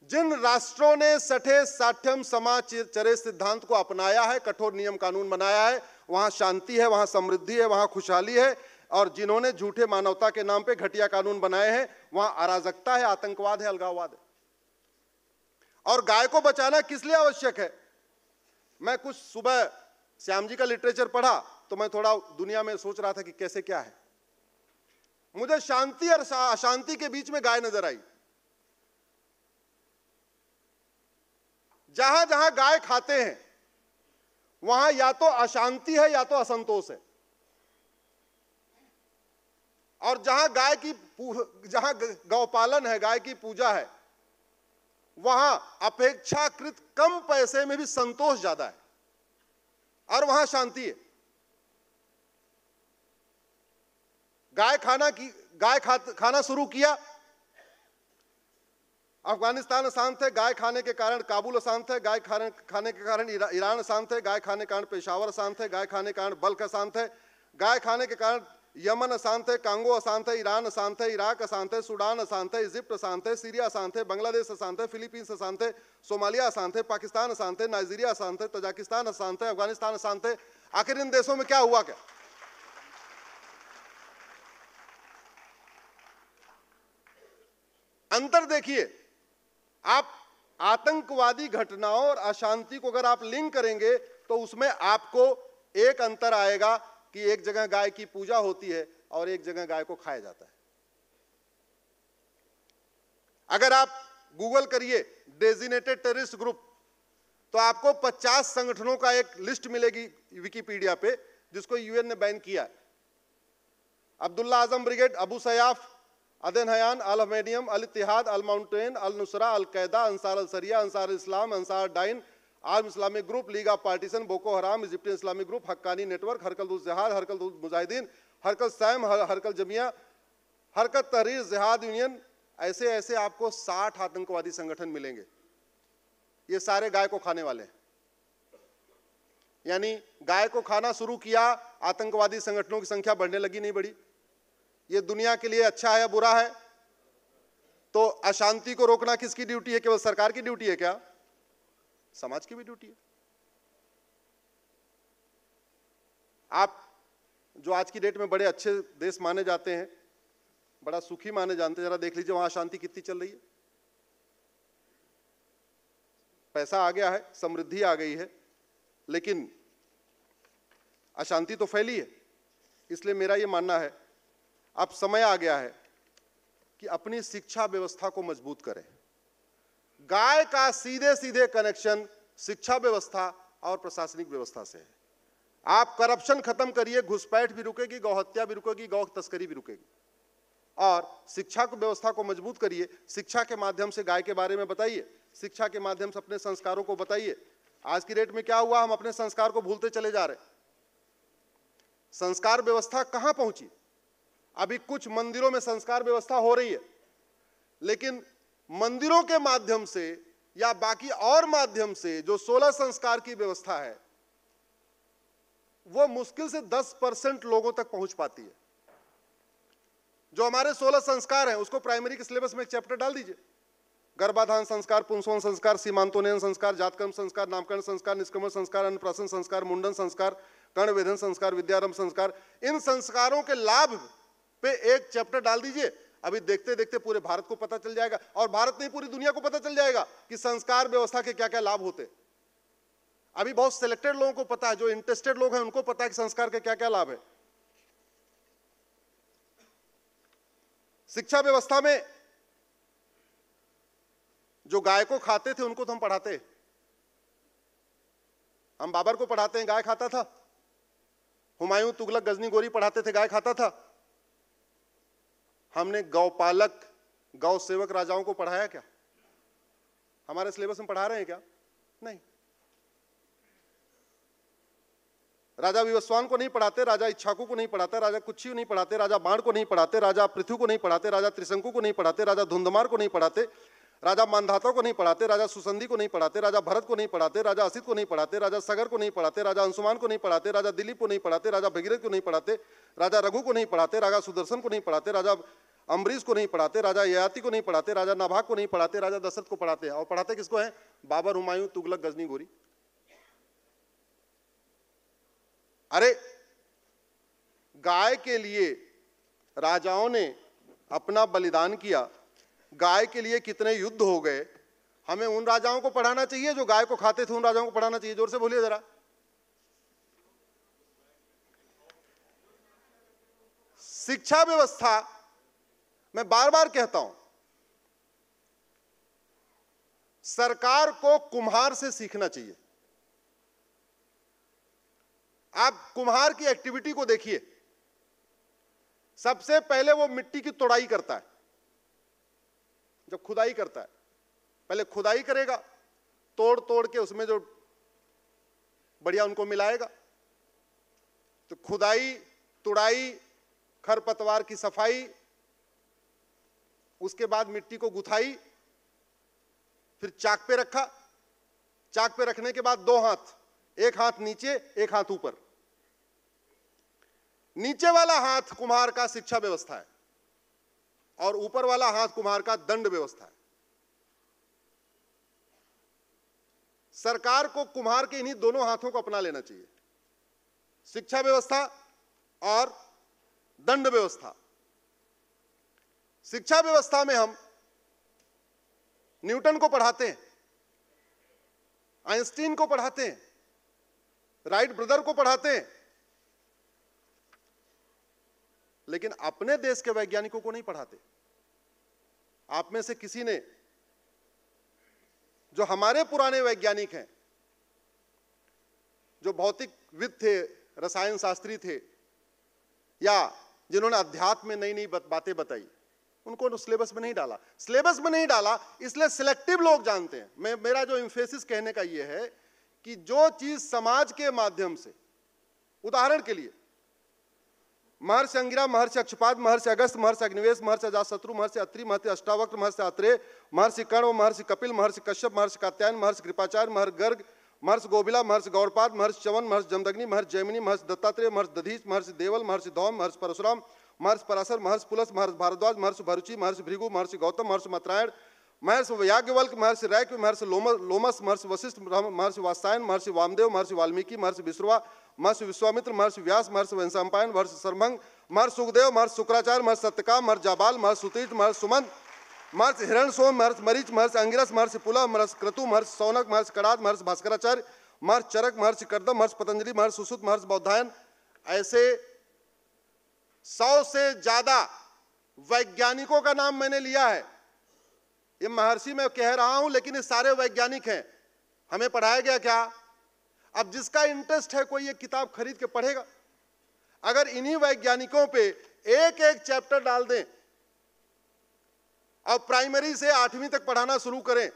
जिन राष्ट्रों ने सठे साठ्यम समाचरे सिद्धांत को अपनाया है, कठोर नियम कानून बनाया है, वहां शांति है, वहां समृद्धि है, वहां खुशहाली है। और जिन्होंने झूठे मानवता के नाम पे घटिया कानून बनाए हैं, वहां अराजकता है, आतंकवाद है, अलगाववाद है। और गाय को बचाना किस लिए आवश्यक है? मैं कुछ सुबह श्याम जी का लिटरेचर पढ़ा तो मैं थोड़ा दुनिया में सोच रहा था कि कैसे क्या है। मुझे शांति और अशांति के बीच में गाय नजर आई। जहां जहां गाय खाते हैं वहां या तो अशांति है या तो असंतोष है। और जहां जहां गौपालन है, गाय की पूजा है, वहां अपेक्षाकृत कम पैसे में भी संतोष ज्यादा है और वहां शांति है। गाय खाना शुरू किया, अफगानिस्तान अशांत है, गाय खाने के कारण काबुल अशांत है, गाय खाने के कारण ईरान अशांत है, गाय खाने के कारण पेशावर अशांत है, गाय खाने के कारण बल्ख अशांत है, गाय खाने के कारण यमन अशांत है, कांगो अशांत है, ईरान अशांत है, इराक अशांत है, सूडान अशांत है, इजिप्ट अशांत है, सीरिया अशांत है, बांग्लादेश अशांत है, फिलीपींस अशांत है, सोमालिया अशांत है, पाकिस्तान अशांत है, नाइजीरिया अशांत है, तजाकिस्तान अशांत है, अफगानिस्तान अशांत है। आखिर इन देशों में क्या हुआ? क्या अंतर देखिए आप। आतंकवादी घटनाओं और अशांति को अगर आप लिंक करेंगे तो उसमें आपको एक अंतर आएगा कि एक जगह गाय की पूजा होती है और एक जगह गाय को खाया जाता है। अगर आप गूगल करिए डेजिनेटेड टेररिस्ट ग्रुप तो आपको 50 संगठनों का एक लिस्ट मिलेगी विकिपीडिया पे, जिसको यूएन ने बैन किया है। अब्दुल्ला आजम ब्रिगेड, अबू सयाफ, अदन हयान, अल हमेनियम, अल इत्तिहाद, अल माउंटेन, अल नुसरा, अल कैदा, Ansar al Sharia, Ansar Islam, Ansar Dine, armed Islamic group, league of partition, Boko Haram, Egyptian Islamic group, Haqqani network, Harkat ul जिहाद, हरकत उल मुजाहिदीन, हरकत सैम, हरकत जमिया, हरकत तहरीर जिहाद यूनियन, ऐसे ऐसे आपको 60 आतंकवादी संगठन मिलेंगे। ये सारे गाय को खाने वाले हैं। यानी गाय को खाना शुरू किया, आतंकवादी संगठनों की संख्या बढ़ने लगी, नहीं बढ़ी। ये दुनिया के लिए अच्छा है या बुरा है? तो अशांति को रोकना किसकी ड्यूटी है? केवल सरकार की ड्यूटी है क्या? समाज की भी ड्यूटी है। आप जो आज की डेट में बड़े अच्छे देश माने जाते हैं, बड़ा सुखी माने जानते हैं, जरा देख लीजिए वहां अशांति कितनी चल रही है। पैसा आ गया है, समृद्धि आ गई है, लेकिन अशांति तो फैली है। इसलिए मेरा यह मानना है अब समय आ गया है कि अपनी शिक्षा व्यवस्था को मजबूत करें। गाय का सीधे सीधे कनेक्शन शिक्षा व्यवस्था और प्रशासनिक व्यवस्था से है। आप करप्शन खत्म करिए, घुसपैठ भी रुकेगी, गौहत्या भी रुकेगी, गौ तस्करी भी रुकेगी। और शिक्षा को व्यवस्था को मजबूत करिए। शिक्षा के माध्यम से गाय के बारे में बताइए, शिक्षा के माध्यम से अपने संस्कारों को बताइए। आज की डेट में क्या हुआ, हम अपने संस्कार को भूलते चले जा रहे। संस्कार व्यवस्था कहां पहुंची? अभी कुछ मंदिरों में संस्कार व्यवस्था हो रही है, लेकिन मंदिरों के माध्यम से या बाकी और माध्यम से जो 16 संस्कार की व्यवस्था है वो मुश्किल से 10% लोगों तक पहुंच पाती है। जो हमारे 16 संस्कार हैं उसको प्राइमरी के सिलेबस में एक चैप्टर डाल दीजिए। गर्भाधान संस्कार, पुंसवन संस्कार, सीमांतोन्नयन संस्कार, जातकर्म संस्कार, नामकरण संस्कार, निष्क्रमण संस्कार, अन्नप्राशन संस्कार, मुंडन संस्कार, कर्णवेधन संस्कार, विद्यारंभ संस्कार, इन संस्कारों के लाभ पे एक चैप्टर डाल दीजिए। अभी देखते देखते पूरे भारत को पता चल जाएगा, और भारत नहीं पूरी दुनिया को पता चल जाएगा कि संस्कार व्यवस्था के क्या क्या लाभ होते हैं। अभी बहुत सिलेक्टेड लोगों को पता है, जो इंटरेस्टेड लोग हैं उनको पता है कि संस्कार के क्या क्या लाभ है। शिक्षा व्यवस्था में जो गाय को खाते थे उनको तो हम पढ़ाते हैं। हम बाबर को पढ़ाते हैं, गाय खाता था। हुमायूं, तुगलक, गजनी, गोरी पढ़ाते थे, गाय खाता था। हमने गौपालक, गौ सेवक राजाओं को पढ़ाया क्या? हमारे सिलेबस में पढ़ा रहे हैं क्या? नहीं। राजा विवस्वान को नहीं पढ़ाते, राजा इच्छाकू को नहीं पढ़ाते, राजा कुच्छी को नहीं पढ़ाते, राजा बाण को नहीं पढ़ाते, राजा पृथ्वी को नहीं पढ़ाते, राजा त्रिशंकु को नहीं पढ़ाते, राजा धुंधमार को नहीं पढ़ाते, राजा मानधाता को नहीं पढ़ाते, राजा सुसंधि को नहीं पढ़ाते, राजा भरत को नहीं पढ़ाते, राजा असित को नहीं पढ़ाते, राजा सगर को नहीं पढ़ाते, राजा अंशुमान को नहीं पढ़ाते, राजा दिलीप को नहीं पढ़ाते, राजा भगीरथ को नहीं पढ़ाते, राजा रघु को नहीं पढ़ाते, राजा सुदर्शन को नहीं पढ़ाते, राजा अम्बरीश को नहीं पढ़ाते, राजा ययाति को नहीं पढ़ाते, राजा नाभाग को नहीं पढ़ाते, राजा दशरथ को पढ़ाते हैं। और पढ़ाते किसको है? बाबर, हुमायूं, तुगलक, गजनी, गोरी। अरे गाय के लिए राजाओं ने अपना बलिदान किया, गाय के लिए कितने युद्ध हो गए। हमें उन राजाओं को पढ़ाना चाहिए जो गाय को खाते थे, उन राजाओं को पढ़ाना चाहिए। जोर से बोलिए जरा। शिक्षा व्यवस्था, मैं बार बार कहता हूं, सरकार को कुम्हार से सीखना चाहिए। आप कुम्हार की एक्टिविटी को देखिए। सबसे पहले वो मिट्टी की तोड़ाई करता है। जब खुदाई करता है, पहले खुदाई करेगा, तोड़ तोड़ के उसमें जो बढ़िया उनको मिलाएगा। तो खुदाई, तुड़ाई, खरपतवार की सफाई, उसके बाद मिट्टी को गुथाई, फिर चाक पे रखा। चाक पे रखने के बाद 2 हाथ, एक हाथ नीचे, एक हाथ ऊपर। नीचे वाला हाथ कुम्हार का शिक्षा व्यवस्था है और ऊपर वाला हाथ कुम्हार का दंड व्यवस्था है। सरकार को कुम्हार के इन्हीं दोनों हाथों को अपना लेना चाहिए, शिक्षा व्यवस्था और दंड व्यवस्था। शिक्षा व्यवस्था में हम न्यूटन को पढ़ाते हैं, आइंस्टीन को पढ़ाते हैं, राइट ब्रदर को पढ़ाते हैं, लेकिन अपने देश के वैज्ञानिकों को नहीं पढ़ाते। आप में से किसी ने, जो हमारे पुराने वैज्ञानिक हैं, जो भौतिकविद थे, रसायन शास्त्री थे, या जिन्होंने अध्यात्म में नई नई बातें बताई, उनको सिलेबस में नहीं डाला। सिलेबस में नहीं डाला इसलिए सिलेक्टिव लोग जानते हैं। मेरा जो एम्फेसिस कहने का यह है कि जो चीज समाज के माध्यम से, उदाहरण के लिए महर्षि अंगिरा, महर्षि अक्षपाद, महर्षि अगस्त, महर्षि अग्निवेश, महर्षि अजातशत्रु, महर्षि अत्रि, महर्षि अष्टावक्र, महर्षि आत्रेय, महर्षि कर्ण, महर्षि कपिल, महर्षि कश्यप, महर्षि कात्यायन, महर्षि कृपाचार्य, महर्षि गर्ग, महर्षि गोबिला, महर्षि गौड़पाद, महर्षि च्यवन, महर्षि जमदग्नि, महर्षि जैमिनी, महर्षि दत्तात्रेय, महर्षि दधीच, महर्षि देवल, महर्षि धौम, महर्षि परशुराम, महर्षि पराशर, महर्षि पुलस, महर्षि भारद्वाज, महर्षि भरुचि, महर्षि भृगु, महर्षि गौतम, महर्षि मत्रायण, महर्षि याज्ञवल्क्य, महर्षि रैक, महर्षि लोमस, महर्षि वशिष्ठ, महर्षि वात्सायन, महर्षि वामदेव, महर्षि वाल्मीकि, महर्षि विश्रवा, महर्षि विश्वामित्र, महर्षि व्यास, महर्षि वंशापायन, महर्षि सरभंग, महर्षि सुखदेव, महर्षि शुक्राचार्य, महर्षि सत्यकाम, महर्षि जाबाल, महर्षि सुतीर्थ, महर्षि सुमंत, महर्षि हिरण्यसोम, महर्षि मरीच, महर्षि अंगिरस, महर्षि पुला, महर्षि क्रतु, महर्षि सौनक, महर्षि कड़ाद, महर्षि भास्कराचार्य, महर्षि चरक, महर्षि कर्दम, महर्षि पतंजलि, महर्षि सुश्रुत, महर्षि बौधायन। ऐसे 100 से ज्यादा वैज्ञानिकों का नाम मैंने लिया है। ये महर्षि मैं कह रहा हूं, लेकिन ये सारे वैज्ञानिक हैं। हमें पढ़ाया गया क्या? अब जिसका इंटरेस्ट है कोई ये किताब खरीद के पढ़ेगा। अगर इन्हीं वैज्ञानिकों पे एक एक चैप्टर डाल दें और प्राइमरी से 8वीं तक पढ़ाना शुरू करें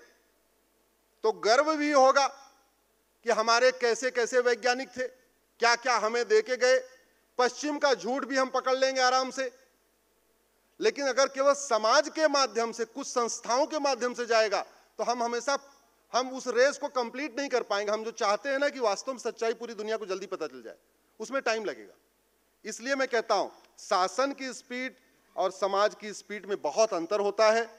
तो गर्व भी होगा कि हमारे कैसे कैसे वैज्ञानिक थे, क्या क्या हमें दे के गए। पश्चिम का झूठ भी हम पकड़ लेंगे आराम से, लेकिन अगर केवल समाज के माध्यम से, कुछ संस्थाओं के माध्यम से जाएगा तो हम उस रेस को कंप्लीट नहीं कर पाएंगे। हम जो चाहते हैं ना कि वास्तव में सच्चाई पूरी दुनिया को जल्दी पता चल जाए, उसमें टाइम लगेगा। इसलिए मैं कहता हूं, शासन की स्पीड और समाज की स्पीड में बहुत अंतर होता है।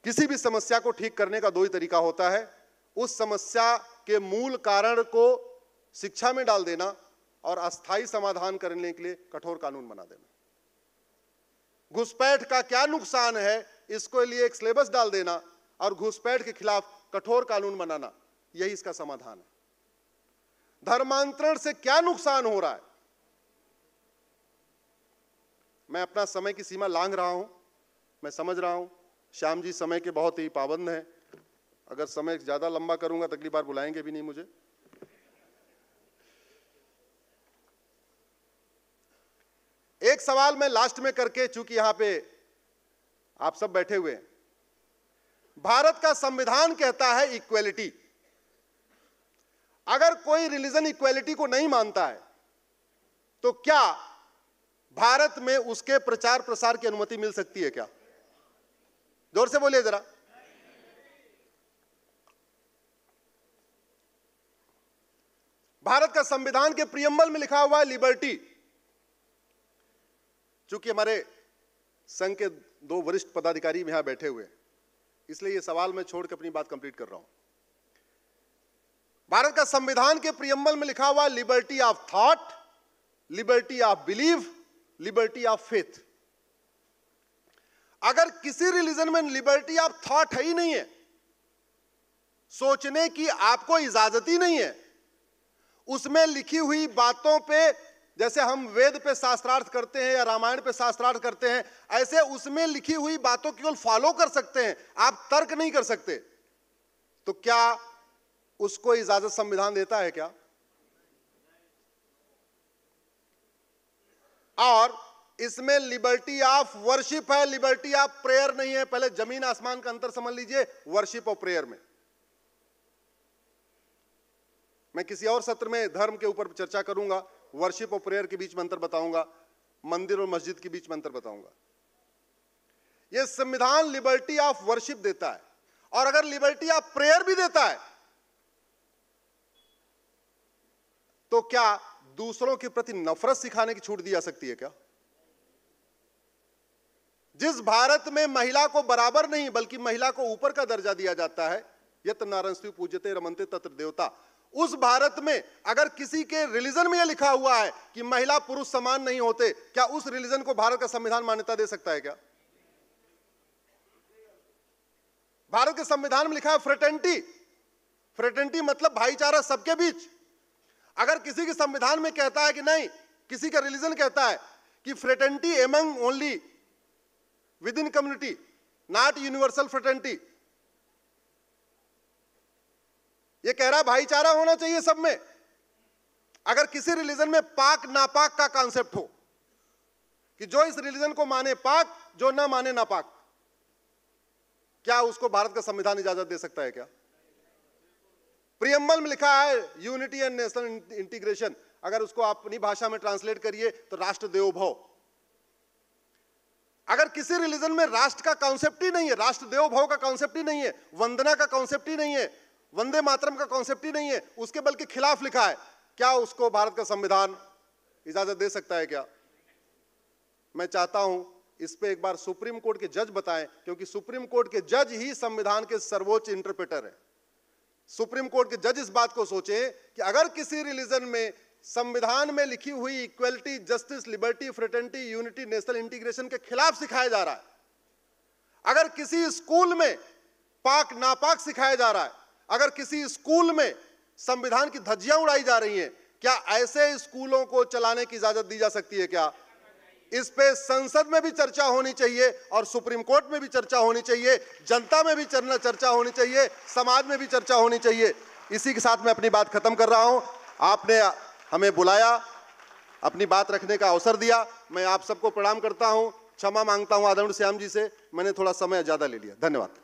किसी भी समस्या को ठीक करने का दो ही तरीका होता है, उस समस्या के मूल कारण को शिक्षा में डाल देना और अस्थायी समाधान करने के लिए कठोर कानून बना देना। घुसपैठ का क्या नुकसान है, इसको लिए एक सिलेबस डाल देना और घुसपैठ के खिलाफ कठोर कानून बनाना, यही इसका समाधान है। धर्मांतरण से क्या नुकसान हो रहा है, मैं अपना समय की सीमा लांघ रहा हूं, मैं समझ रहा हूं श्याम जी समय के बहुत ही पाबंद हैं। अगर समय ज्यादा लंबा करूंगा तो अगली बार बुलाएंगे भी नहीं मुझे। एक सवाल मैं लास्ट में करके, चूंकि यहां पे आप सब बैठे हुए हैं, भारत का संविधान कहता है इक्वेलिटी। अगर कोई रिलीजन इक्वेलिटी को नहीं मानता है तो क्या भारत में उसके प्रचार प्रसार की अनुमति मिल सकती है क्या? जोर से बोलिए जरा। भारत का संविधान के प्रियम्बल में लिखा हुआ है लिबर्टी। चूंकि हमारे संघ के दो वरिष्ठ पदाधिकारी यहां बैठे हुए हैं, इसलिए यह सवाल मैं छोड़ के अपनी बात कंप्लीट कर रहा हूं। भारत का संविधान के प्रियम्बल में लिखा हुआ liberty of thought, liberty of believe, liberty of faith. अगर किसी रिलीजन में लिबर्टी ऑफ थॉट है ही नहीं है, सोचने की आपको इजाजत ही नहीं है, उसमें लिखी हुई बातों पे, जैसे हम वेद पे शास्त्रार्थ करते हैं या रामायण पे शास्त्रार्थ करते हैं, ऐसे उसमें लिखी हुई बातों केवल फॉलो कर सकते हैं, आप तर्क नहीं कर सकते, तो क्या उसको इजाजत संविधान देता है क्या? और इसमें लिबर्टी ऑफ वर्शिप है, लिबर्टी ऑफ प्रेयर नहीं है। पहले जमीन आसमान का अंतर समझ लीजिए वर्शिप और प्रेयर में। मैं किसी और सत्र में धर्म के ऊपर चर्चा करूंगा, वर्शिप और प्रेयर के बीच में अंतर बताऊंगा, मंदिर और मस्जिद के बीच में अंतर बताऊंगा। यह संविधान लिबर्टी ऑफ वर्शिप देता है, और अगर लिबर्टी ऑफ प्रेयर भी देता है तो क्या दूसरों के प्रति नफरत सिखाने की छूट दी जा सकती है क्या? जिस भारत में महिला को बराबर नहीं बल्कि महिला को ऊपर का दर्जा दिया जाता है, यत नारंस्यु पूज्यते रमन्ते तत्र देवता, उस भारत में अगर किसी के रिलीजन में यह लिखा हुआ है कि महिला पुरुष समान नहीं होते, क्या उस रिलीजन को भारत का संविधान मान्यता दे सकता है क्या? भारत के संविधान में लिखा है फ्रेटर्निटी। फ्रेटर्निटी मतलब भाईचारा सबके बीच। अगर किसी के संविधान में कहता है कि नहीं, किसी का रिलीजन कहता है कि fraternity among only with in community, not universal fraternity, यह कह रहा है भाईचारा होना चाहिए सब में। अगर किसी रिलीजन में पाक नापाक का कॉन्सेप्ट हो कि जो इस रिलीजन को माने पाक, जो ना माने नापाक, क्या उसको भारत का संविधान इजाजत दे सकता है क्या? प्रियम्बल में लिखा है यूनिटी एंड नेशनल इंटीग्रेशन, अगर उसको आप अपनी भाषा में ट्रांसलेट करिए तो राष्ट्र देवो भव। अगर किसी रिलीजन में राष्ट्र का कॉन्सेप्ट ही नहीं है, राष्ट्र देवो भव का कॉन्सेप्ट ही नहीं है, वंदना का कॉन्सेप्ट ही नहीं है, वंदे मातरम का कॉन्सेप्ट ही नहीं है, उसके बल्कि खिलाफ लिखा है, क्या उसको भारत का संविधान इजाजत दे सकता है क्या? मैं चाहता हूं इस पे एक बार सुप्रीम कोर्ट के जज बताएं, क्योंकि सुप्रीम कोर्ट के जज ही संविधान के सर्वोच्च इंटरप्रेटर है। सुप्रीम कोर्ट के जज इस बात को सोचें कि अगर किसी रिलीजन में संविधान में लिखी हुई equality, justice, liberty, fraternity, unity, national integration के खिलाफ सिखाया जा रहा है, अगर किसी स्कूल में पाक नापाक सिखाया जा रहा है, अगर किसी स्कूल में संविधान की धज्जियां उड़ाई जा रही हैं, क्या ऐसे स्कूलों को चलाने की इजाजत दी जा सकती है क्या? इस पे संसद में भी चर्चा होनी चाहिए और सुप्रीम कोर्ट में भी चर्चा होनी चाहिए, जनता में भी चर्चा होनी चाहिए, समाज में भी चर्चा होनी चाहिए। इसी के साथ मैं अपनी बात खत्म कर रहा हूं। आपने हमें बुलाया, अपनी बात रखने का अवसर दिया, मैं आप सबको प्रणाम करता हूं, क्षमा मांगता हूं आदरणीय श्याम जी से, मैंने थोड़ा समय ज्यादा ले लिया। धन्यवाद।